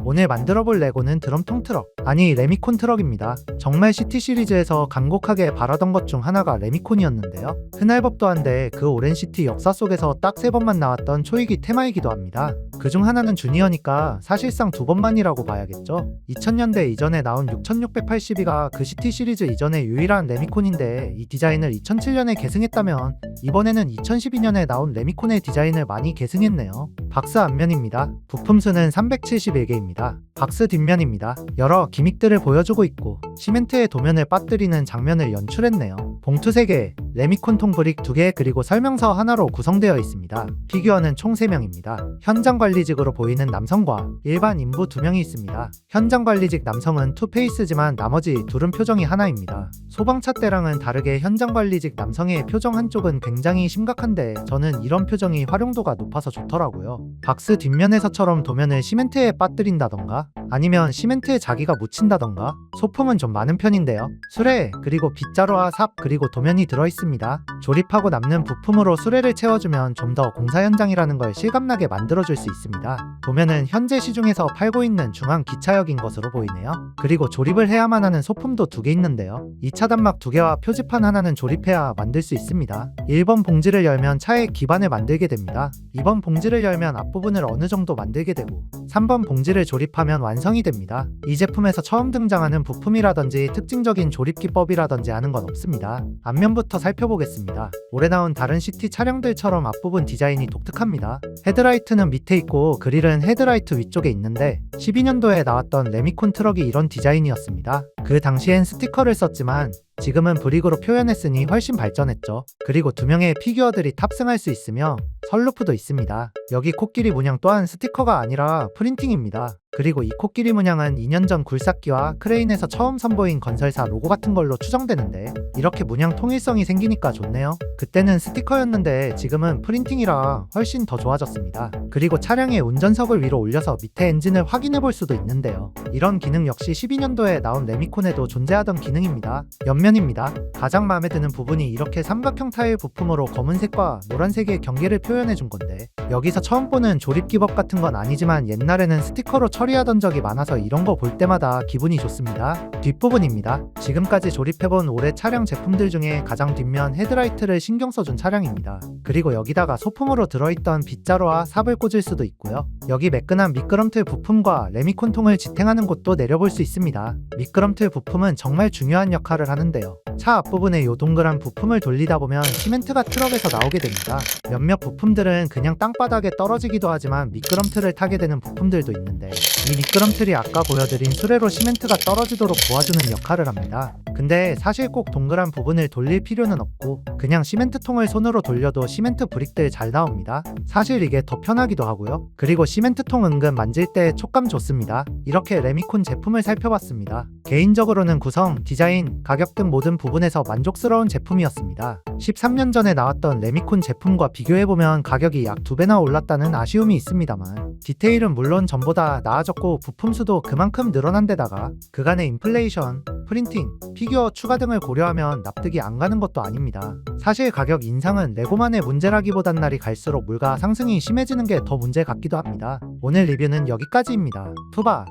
오늘 만들어볼 레고는 드럼통 트럭, 아니 레미콘 트럭입니다. 정말 시티 시리즈에서 간곡하게 바라던 것 중 하나가 레미콘이었는데요. 흔할 법도 한데 그 오랜 시티 역사 속에서 딱 3번만 나왔던 초이기 테마이기도 합니다. 그중 하나는 주니어니까 사실상 2번만이라고 봐야겠죠. 2000년대 이전에 나온 6682가 그 시티 시리즈 이전의 유일한 레미콘인데 이 디자인을 2007년에 계승했다면 이번에는 2012년에 나온 레미콘의 디자인을 많이 계승했네요. 박스 앞면입니다. 부품 수는 371개입니다. 박스 뒷면입니다. 여러 기믹들을 보여주고 있고 시멘트의 도면을 빠뜨리는 장면을 연출했네요. 봉투 3개, 레미콘 통 브릭 2개 그리고 설명서 하나로 구성되어 있습니다. 피규어는 총 3명입니다. 현장 관리직으로 보이는 남성과 일반 인부 2명이 있습니다. 현장 관리직 남성은 투페이스지만 나머지 둘은 표정이 하나입니다. 소방차 때랑은 다르게 현장 관리직 남성의 표정 한쪽은 굉장히 심각한데 저는 이런 표정이 활용도가 높아서 좋더라고요. 박스 뒷면에서처럼 도면을 시멘트에 빠뜨린다던가 아니면 시멘트에 자기가 묻힌다던가 소품은 좀 많은 편인데요. 수레, 그리고 빗자루와 삽, 그리고 도면이 들어있습니다. 조립하고 남는 부품으로 수레를 채워주면 좀 더 공사 현장이라는 걸 실감나게 만들어줄 수 있습니다. 도면은 현재 시중에서 팔고 있는 중앙 기차역인 것으로 보이네요. 그리고 조립을 해야만 하는 소품도 2개 있는데요. 2차 단막 2개와 표지판 하나는 조립해야 만들 수 있습니다. 1번 봉지를 열면 차의 기반을 만들게 됩니다. 2번 봉지를 열면 앞부분을 어느 정도 만들게 되고 3번 봉지를 조립하면 완성이 됩니다. 이 제품에서 처음 등장하는 부품이라든지 특징적인 조립 기법이라든지 하는 건 없습니다. 앞면부터 살펴보겠습니다. 올해 나온 다른 시티 차량들처럼 앞부분 디자인이 독특합니다. 헤드라이트는 밑에 있고 그릴은 헤드라이트 위쪽에 있는데 12년도에 나왔던 레미콘 트럭이 이런 디자인이었습니다. 그 당시엔 스티커를 썼지만 지금은 브릭으로 표현했으니 훨씬 발전했죠. 그리고 2명의 피규어들이 탑승할 수 있으며 선루프도 있습니다. 여기 코끼리 문양 또한 스티커가 아니라 프린팅입니다. 그리고 이 코끼리 문양은 2년 전 굴삭기와 크레인에서 처음 선보인 건설사 로고 같은 걸로 추정되는데 이렇게 문양 통일성이 생기니까 좋네요. 그때는 스티커였는데 지금은 프린팅이라 훨씬 더 좋아졌습니다. 그리고 차량의 운전석을 위로 올려서 밑에 엔진을 확인해 볼 수도 있는데요. 이런 기능 역시 12년도에 나온 레미콘에도 존재하던 기능입니다. 옆면입니다. 가장 마음에 드는 부분이 이렇게 삼각형 타일 부품으로 검은색과 노란색의 경계를 표현해 준 건데 여기서 처음 보는 조립 기법 같은 건 아니지만 옛날에는 스티커로 처리하던 적이 많아서 이런 거 볼 때마다 기분이 좋습니다. 뒷부분입니다. 지금까지 조립해본 올해 차량 제품들 중에 가장 뒷면 헤드라이트를 신경 써준 차량입니다. 그리고 여기다가 소품으로 들어있던 빗자루와 삽을 꽂을 수도 있고요. 여기 매끈한 미끄럼틀 부품과 레미콘 통을 지탱하는 곳도 내려볼 수 있습니다. 미끄럼틀 부품은 정말 중요한 역할을 하는데요. 차 앞부분에 요 동그란 부품을 돌리다 보면 시멘트가 트럭에서 나오게 됩니다. 몇몇 부품들은 그냥 땅바닥에 떨어지기도 하지만 미끄럼틀을 타게 되는 부품들도 있는데 이 미끄럼틀이 아까 보여드린 수레로 시멘트가 떨어지도록 도와주는 역할을 합니다. 근데 사실 꼭 동그란 부분을 돌릴 필요는 없고 그냥 시멘트통을 손으로 돌려도 시멘트 브릭들 잘 나옵니다. 사실 이게 더 편하기도 하고요. 그리고 시멘트통 은근 만질 때 촉감 좋습니다. 이렇게 레미콘 제품을 살펴봤습니다. 개인적으로는 구성, 디자인, 가격 등 모든 부분에서 만족스러운 제품이었습니다. 13년 전에 나왔던 레미콘 제품과 비교해보면 가격이 약 2배나 올랐다는 아쉬움이 있습니다만 디테일은 물론 전보다 나아졌고 부품 수도 그만큼 늘어난 데다가 그간의 인플레이션, 프린팅, 피규어 추가 등을 고려하면 납득이 안 가는 것도 아닙니다. 사실 가격 인상은 레고만의 문제라기보단 날이 갈수록 물가 상승이 심해지는 게 더 문제 같기도 합니다. 오늘 리뷰는 여기까지입니다. 푸바